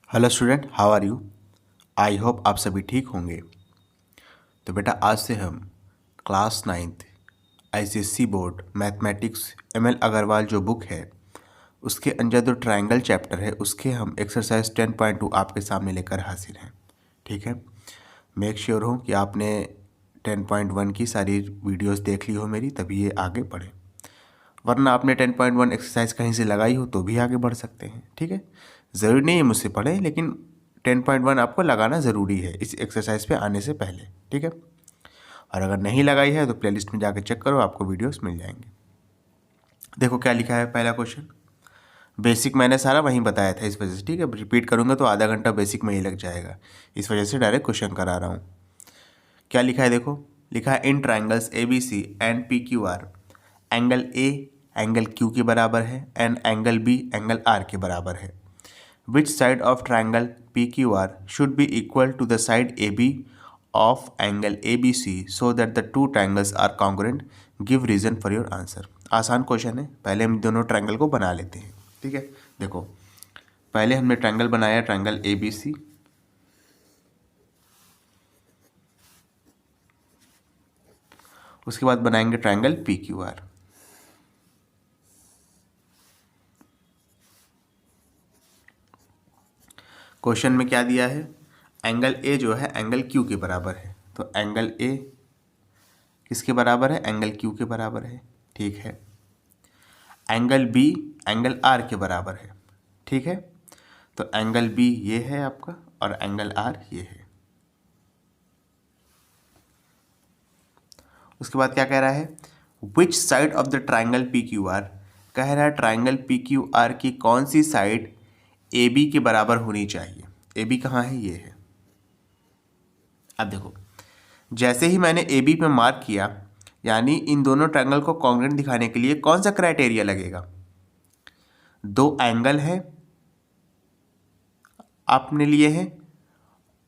Hello student, how are you. I hope आप सभी ठीक होंगे। तो बेटा आज से हम class 9th ICSC board mathematics ML Agarwal जो बुक है उसके अंदर जो ट्रायंगल चैप्टर है उसके हम एक्सरसाइज 10.2 आपके सामने लेकर हाजिर हैं। ठीक है, मेक श्योर हो कि आपने 10.1 की सारी वीडियोस देख ली हो मेरी, तभी ये आगे बढ़े, वरना आपने 10.1 एक्सरसाइज कहीं से लगाई हो तो भी आगे बढ़ सकते हैं। ठीक है, ज़रूरी नहीं है मुझसे पढ़ें, लेकिन 10.1 आपको लगाना ज़रूरी है इस एक्सरसाइज पे आने से पहले। ठीक है, और अगर नहीं लगाई है तो प्लेलिस्ट में जाकर चेक करो, आपको वीडियोस मिल जाएंगे। देखो क्या लिखा है पहला क्वेश्चन। बेसिक मैंने सारा वहीं बताया था, इस वजह से ठीक है, रिपीट करूँगा तो आधा घंटा बेसिक में ही लग जाएगा, इस वजह से डायरेक्ट क्वेश्चन करा रहा हूँ। क्या लिखा है देखो, लिखा है in triangles A B C and P Q R angle A angle Q के बराबर है and angle B angle R के बराबर है। Which side of triangle PQR should be equal to the side AB of angle ABC so that the two triangles are congruent? Give reason for your answer। आसान question है, पहले हम दोनों triangle को बना लेते हैं। ठीक है, देखो पहले हमने ट्रायंगल बनाया ट्रायंगल ABC, उसके बाद बनाएंगे ट्रायंगल PQR। क्वेश्चन में क्या दिया है, एंगल ए जो है एंगल क्यू के बराबर है, तो एंगल ए किसके बराबर है, एंगल क्यू के बराबर है। ठीक है, एंगल बी एंगल आर के बराबर है। ठीक है, तो एंगल बी ये है आपका और एंगल आर ये है। उसके बाद क्या कह रहा है, which side of the triangle P Q are, कह रहा है ट्राइंगल पी क्यू आर की कौन सी साइड ए बी के बराबर होनी चाहिए। ए बी कहाँ है, ये है। अब देखो जैसे ही मैंने ए बी पे मार्क किया, यानी इन दोनों ट्राइंगल को कॉन्ग्रुएंट दिखाने के लिए कौन सा क्राइटेरिया लगेगा, दो एंगल है आपने लिए हैं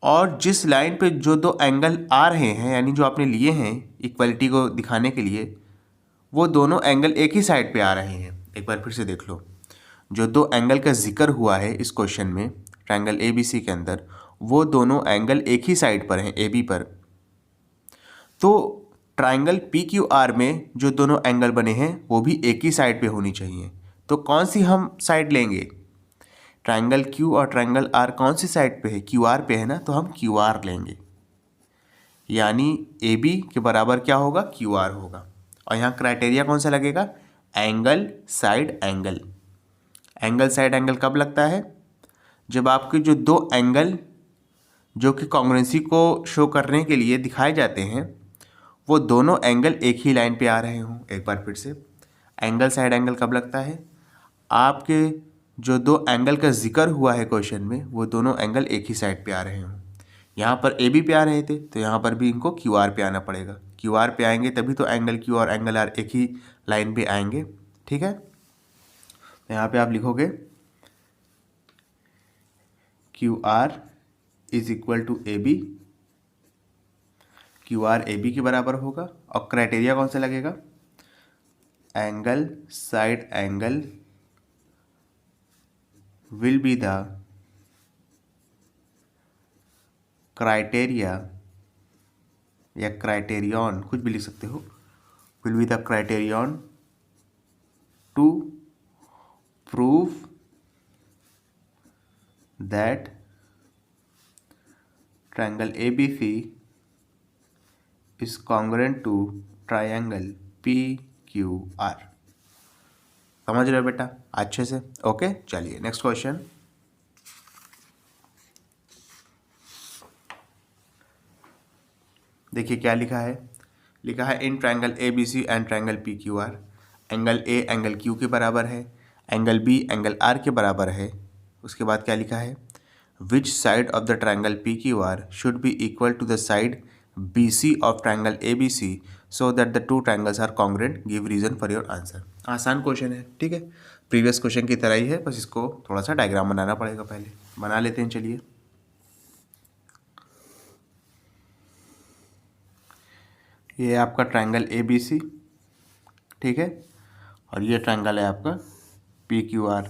और जिस लाइन पे जो दो एंगल आ रहे हैं, यानी जो आपने लिए हैं इक्वलिटी को दिखाने के लिए, वो दोनों एंगल एक ही साइड पे आ रहे हैं। एक बार फिर से देख लो, जो दो एंगल का जिक्र हुआ है इस क्वेश्चन में ट्रायंगल ए बी सी के अंदर, वो दोनों एंगल एक ही साइड पर हैं, ए बी पर। तो ट्रायंगल पी क्यू आर में जो दोनों एंगल बने हैं वो भी एक ही साइड पे होनी चाहिए। तो कौन सी हम साइड लेंगे, ट्रायंगल क्यू और ट्रायंगल आर कौन सी साइड पे है, क्यू आर पे है ना, तो हम क्यू आर लेंगे, यानी ए बी के बराबर क्या होगा, क्यू आर होगा। और यहाँ क्राइटेरिया कौन सा लगेगा, angle side angle. Angle side angle कब लगता है, जब आपके जो दो एंगल जो कि कॉन्ग्रुएंसी को शो करने के लिए दिखाए जाते हैं, वो दोनों एंगल एक ही लाइन पे आ रहे हों। एक बार फिर से, एंगल साइड एंगल कब लगता है, आपके जो दो एंगल का जिक्र हुआ है क्वेश्चन में, वो दोनों एंगल एक ही साइड पे आ रहे हों। यहाँ पर ए बी पे आ रहे थे तो यहाँ पर भी इनको क्यू आर पे आना पड़ेगा। क्यू आर पे आएंगे तभी तो एंगल क्यू और एंगल आर एक ही लाइन पे आएंगे। ठीक है, तो यहाँ पे आप लिखोगे Q R is equal to A B, Q R A B के बराबर होगा। और क्राइटेरिया कौन सा लगेगा, angle side angle will be the criteria या क्राइटेरियन, कुछ भी लिख सकते हो, will be the criterion to prove that triangle ABC is congruent to triangle PQR। समझ रहे हो बेटा अच्छे से, ओके। चलिए नेक्स्ट क्वेश्चन। देखिए क्या लिखा है, लिखा है in triangle A B C and triangle P Q R angle A angle Q के बराबर है, एंगल बी एंगल आर के बराबर है। उसके बाद क्या लिखा है, which side of the triangle P Q R should be equal to the side B C of triangle A B C so that the two triangles are congruent. Give reason for your answer. आसान question है, ठीक है, previous question की तरह ही है, बस इसको थोड़ा सा डायग्राम बनाना पड़ेगा, पहले बना लेते हैं। चलिए ये आपका ट्रायंगल ए बी सी, ठीक है, और ये ट्रायंगल है आपका P Q R.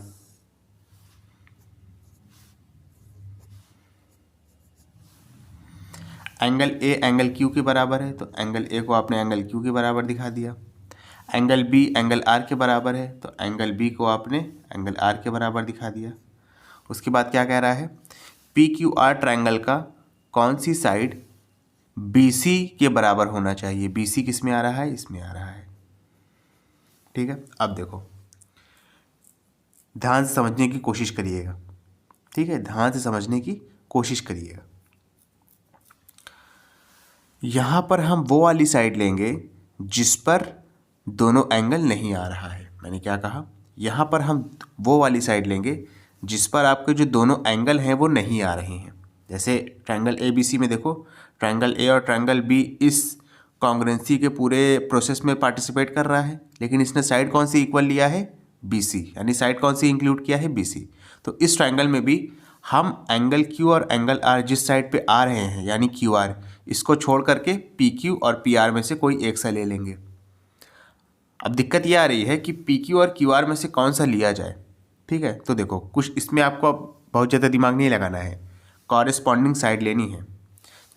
Angle A angle Q के बराबर है, तो एंगल ए को आपने एंगल क्यू के बराबर दिखा दिया। एंगल बी एंगल आर के बराबर है, तो एंगल बी को आपने एंगल आर के बराबर दिखा दिया। उसके बाद क्या कह रहा है, पी क्यू आर ट्रायंगल का कौन सी साइड बी सी के बराबर होना चाहिए। बी सी किस में आ रहा है, इसमें आ रहा है। ठीक है, अब देखो ध्यान से समझने की कोशिश करिएगा। ठीक है, ध्यान से समझने की कोशिश करिएगा। यहाँ पर हम वो वाली साइड लेंगे जिस पर दोनों एंगल नहीं आ रहा है। मैंने क्या कहा, यहाँ पर हम वो वाली साइड लेंगे जिस पर आपके जो दोनों एंगल हैं वो नहीं आ रहे हैं। जैसे ट्रायंगल ए बी सी में देखो, ट्रायंगल ए और ट्रायंगल बी इस कॉन्ग्रुएंसी के पूरे प्रोसेस में पार्टिसिपेट कर रहा है, लेकिन इसने साइड कौन सी इक्वल लिया है, बी सी, यानी साइड कौन सी इंक्लूड किया है, बी सी। तो इस ट्रायंगल में भी हम एंगल क्यू और एंगल आर जिस साइड पे आ रहे हैं यानी क्यू आर, इसको छोड़ करके पी क्यू और पी आर में से कोई एक सा ले लेंगे। अब दिक्कत ये आ रही है कि पी क्यू और क्यू आर में से कौन सा लिया जाए। ठीक है, तो देखो कुछ इसमें आपको बहुत ज़्यादा दिमाग नहीं लगाना है, कॉरेस्पॉन्डिंग साइड लेनी है।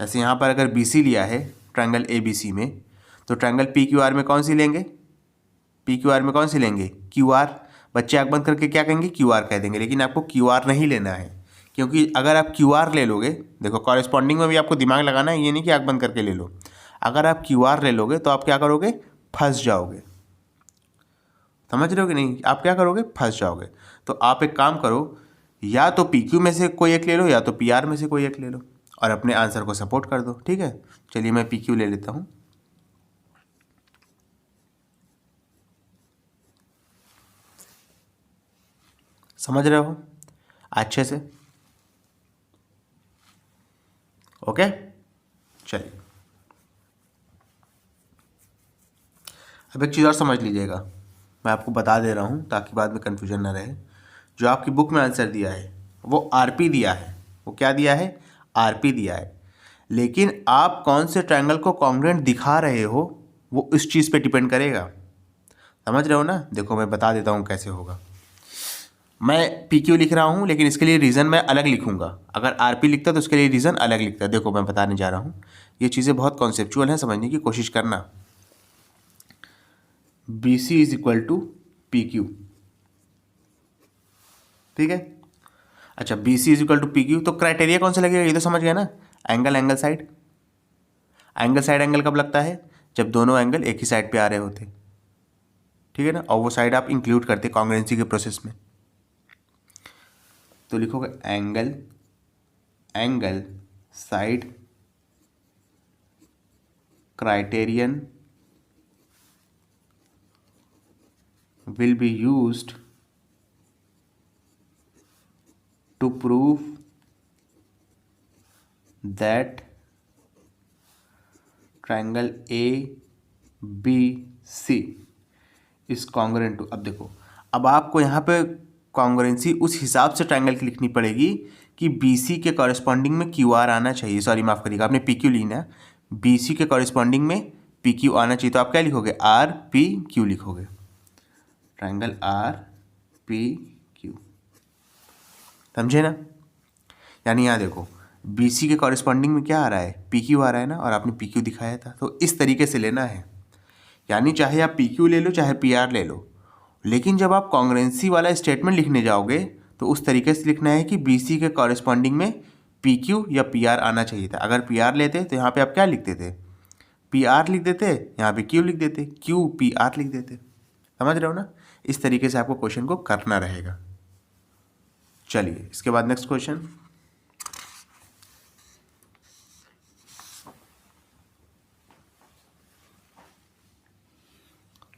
जैसे यहाँ पर अगर बी सी लिया है ट्रायंगल ए बी सी में, तो ट्रायंगल पी क्यू आर में कौन सी लेंगे, पी क्यू आर में कौन सी लेंगे, क्यू आर। बच्चे आँख बंद करके क्या कहेंगे, क्यू आर कह देंगे, लेकिन आपको क्यू आर नहीं लेना है, क्योंकि अगर आप क्यू आर ले लोगे, देखो कॉरेस्पॉन्डिंग में भी आपको दिमाग लगाना है, ये नहीं कि आँख बंद करके ले लो। अगर आप क्यू आर ले लोगे तो आप क्या करोगे, फंस जाओगे। समझ रहे हो कि नहीं, आप क्या करोगे, फंस जाओगे। तो आप एक काम करो, या तो पी क्यू में से कोई एक ले लो या तो पी आर में से कोई एक ले लो और अपने आंसर को सपोर्ट कर दो। ठीक है, चलिए मैं पी क्यू ले लेता हूँ। समझ रहे हो अच्छे से, ओके। चलिए अब एक चीज़ और समझ लीजिएगा, मैं आपको बता दे रहा हूँ ताकि बाद में कन्फ्यूजन ना रहे। जो आपकी बुक में आंसर दिया है वो आरपी दिया है, वो क्या दिया है, आरपी दिया है, लेकिन आप कौन से ट्रायंगल को कॉन्ग्रुएंट दिखा रहे हो वो इस चीज़ पे डिपेंड करेगा। समझ रहे हो ना, देखो मैं बता देता हूँ कैसे होगा। मैं पी क्यू लिख रहा हूँ, लेकिन इसके लिए रीज़न मैं अलग लिखूंगा। अगर आर पी लिखता तो उसके लिए रीज़न अलग लिखता। देखो मैं बताने जा रहा हूँ, ये चीज़ें बहुत कॉन्सेप्चुअल हैं, समझने की कोशिश करना। B C is equal to P Q, ठीक है। अच्छा, B C is equal to P Q, तो क्राइटेरिया कौन सा लगेगा, ये तो समझ गया ना, angle angle side. Angle side angle कब लगता है, जब दोनों एंगल एक ही साइड पे आ रहे होते, ठीक है ना, और वो साइड आप इंक्लूड करते कॉन्ग्रुएंसी के प्रोसेस में। तो लिखोगे angle angle side criterion will be used to prove that triangle A B C is congruent to। अब देखो, अब आपको यहाँ पे कॉन्ग्रुएंसी उस हिसाब से ट्रायंगल की लिखनी पड़ेगी कि बी सी के कॉरेस्पॉन्डिंग में क्यू आर आना चाहिए। सॉरी माफ़ करिएगा, आपने पी क्यू लिखना है, बी सी के कॉरेस्पॉन्डिंग में पी क्यू आना चाहिए। तो आप क्या लिखोगे, आर पी क्यू लिखोगे, ट्रायंगल आर पी क्यू। समझे ना, यानी यहाँ देखो बी सी के कॉरेस्पॉन्डिंग में क्या आ रहा है, पी क्यू आ रहा है ना, और आपने पी क्यू दिखाया था। तो इस तरीके से लेना है, यानी चाहे आप पी क्यू ले लो चाहे पी आर ले लो, लेकिन जब आप कॉन्ग्रुएंसी वाला स्टेटमेंट लिखने जाओगे तो उस तरीके से लिखना है कि बी सी के कॉरेस्पॉन्डिंग में पी क्यू या पी आर आना चाहिए था। अगर पी आर लेते तो यहाँ पे आप क्या लिखते थे, पी आर लिख देते, यहाँ पे क्यू लिख देते, क्यू पी आर लिख देते। समझ रहे हो ना, इस तरीके से आपको क्वेश्चन को करना रहेगा। चलिए इसके बाद नेक्स्ट क्वेश्चन,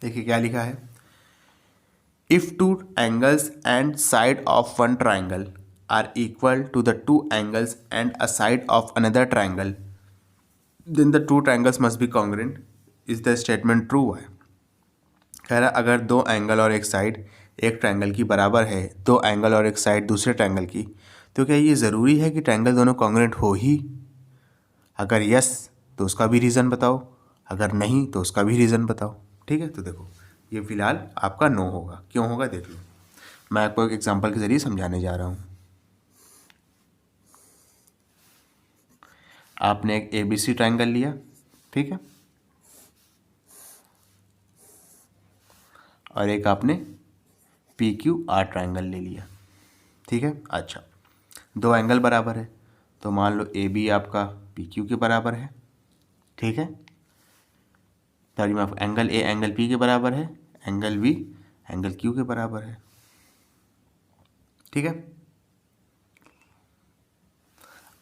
देखिए क्या लिखा है, if two angles and side of one triangle are equal to the two angles and a side of another triangle then the two triangles must be congruent, is the statement true है। कह रहा अगर दो angle और एक side एक triangle की बराबर है, दो एंगल और एक साइड दूसरे ट्रायंगल की, तो क्या ये ज़रूरी है कि ट्रायंगल दोनों कॉन्ग्रुएंट हो ही। अगर यस तो उसका भी रीज़न बताओ, अगर नहीं तो उसका भी रीज़न बताओ। ठीक है, तो देखो ये फिलहाल आपका नो होगा, क्यों होगा देख लो, मैं आपको एक एग्जांपल के ज़रिए समझाने जा रहा हूँ। आपने एक ABC ट्रायंगल लिया, ठीक है, और एक आपने PQR ट्रायंगल ले लिया, ठीक है। अच्छा, दो एंगल बराबर है, तो मान लो AB आपका PQ के बराबर है, ठीक है। सॉरी माफ, एंगल A एंगल P के बराबर है, एंगल B एंगल Q के बराबर है, ठीक है।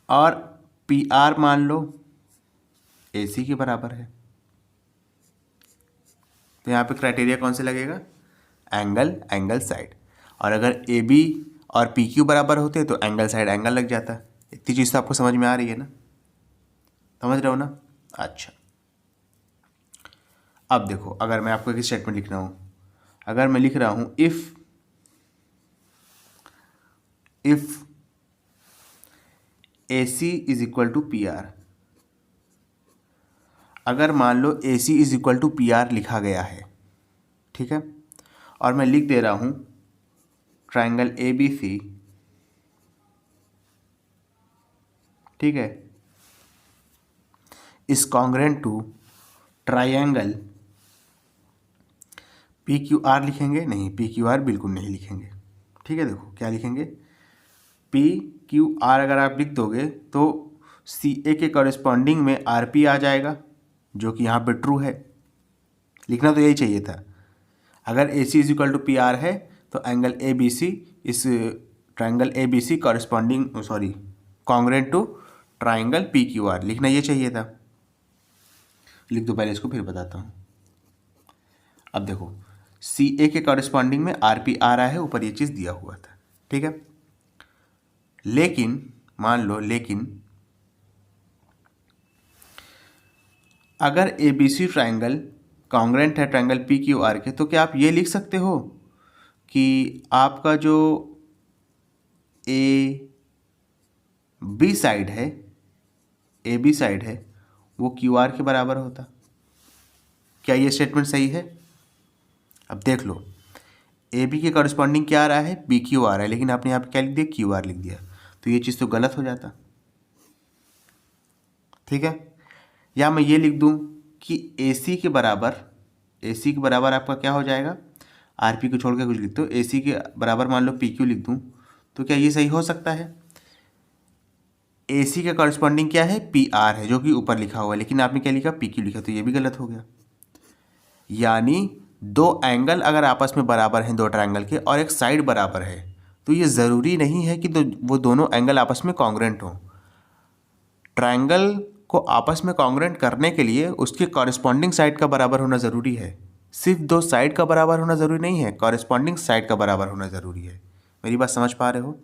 और PR मान लो AC के बराबर है, तो यहाँ पे क्राइटेरिया कौन से लगेगा? Angle side. और अगर AB और PQ बराबर होते तो एंगल साइड एंगल लग जाता। इतनी चीज़ तो आपको समझ में आ रही है ना, समझ रहे हो ना? अच्छा, अब देखो, अगर मैं आपको एक स्टेटमेंट लिख रहा हूँ, अगर मैं लिख रहा हूँ if AC is equal to PR, अगर मान लो AC is equal to PR लिखा गया है, ठीक है, और मैं लिख दे रहा हूँ ट्रायंगल ABC, ठीक है, is congruent to triangle PQR, लिखेंगे? नहीं, PQR बिल्कुल नहीं लिखेंगे, ठीक है। देखो क्या लिखेंगे, PQR अगर आप लिख दोगे तो CA के कॉरेस्पॉन्डिंग में RP आ जाएगा, जो कि यहाँ पे ट्रू है। लिखना तो यही चाहिए था। अगर AC is equal to PR है तो एंगल ABC, इस triangle ABC corresponding congruent to triangle PQR, लिखना ये चाहिए था। लिख दो पहले इसको, फिर बताता हूँ। अब देखो, CA के कॉरेस्पॉन्डिंग में RP आ रहा है, ऊपर ये चीज़ दिया हुआ था, ठीक है। लेकिन मान लो, अगर ABC ट्रायंगल कॉन्ग्रेंट है ट्रायंगल PQR के, तो क्या आप ये लिख सकते हो कि आपका जो AB साइड है वो QR के बराबर होता? क्या ये स्टेटमेंट सही है? अब देख लो, AB के कॉरेस्पॉन्डिंग क्या आ रहा है? PQ आ रहा है, लेकिन आपने यहाँ पे क्या लिख दिया? QR लिख दिया, तो ये चीज़ तो गलत हो जाता, ठीक है। या मैं ये लिख दूँ कि AC के बराबर आपका क्या हो जाएगा? RP को छोड़ के कुछ लिख दो, AC के बराबर मान लो PQ लिख दूँ, तो क्या ये सही हो सकता है? AC के कॉरेस्पॉन्डिंग क्या है? PR है, जो कि ऊपर लिखा हुआ है, लेकिन आपने क्या लिखा? PQ लिखा, तो ये भी गलत हो गया। यानी दो एंगल अगर आपस में बराबर हैं, दो ट्रायंगल के, और एक साइड बराबर है, तो ये ज़रूरी नहीं है कि वो दोनों एंगल आपस में कॉन्ग्रेंट हों। ट्रायंगल को आपस में कॉन्ग्रेंट करने के लिए उसके कॉरेस्पॉन्डिंग साइड का बराबर होना ज़रूरी है। सिर्फ दो साइड का बराबर होना ज़रूरी नहीं है, कॉरेस्पॉन्डिंग साइड का बराबर होना ज़रूरी है। मेरी बात समझ पा रहे हो?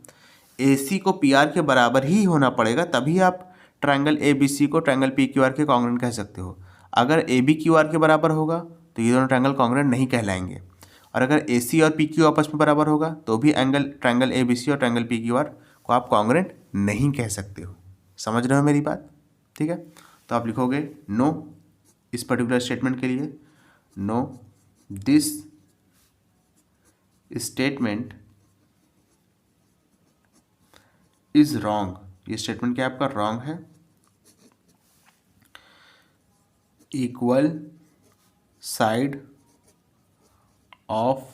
AC को PR के बराबर ही होना पड़ेगा, तभी आप ट्रायंगल ABC को ट्रायंगल PQR के कॉन्ग्रेंट कह सकते हो। अगर AB QR के बराबर होगा तो ये दोनों ट्रायंगल कॉन्ग्रेंट नहीं कहलाएंगे, और अगर AC और PQ आपस में बराबर होगा तो भी ट्रायंगल ABC और ट्रायंगल PQR को आप कॉन्ग्रेंट नहीं कह सकते हो। समझ रहे हो मेरी बात? ठीक है, तो आप लिखोगे नो इस पर्टिकुलर स्टेटमेंट के लिए, no this statement is wrong. ये स्टेटमेंट क्या आपका रॉन्ग है। Equal side of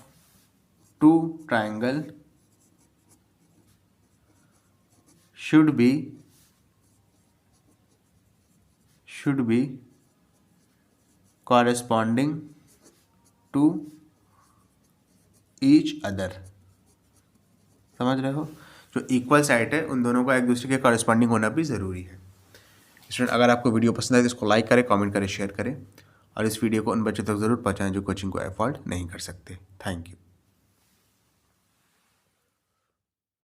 two triangle should be corresponding to each other। समझ रहे हो? जो इक्वल साइड है उन दोनों का एक दूसरे के कॉरेस्पॉन्डिंग होना भी ज़रूरी है। स्टूडेंट, अगर आपको वीडियो पसंद आए तो इसको लाइक करें, कमेंट करें, शेयर करें, और इस वीडियो को उन बच्चों तक ज़रूर पहुँचाएं जो कोचिंग को अफोर्ड नहीं कर सकते। Thank you.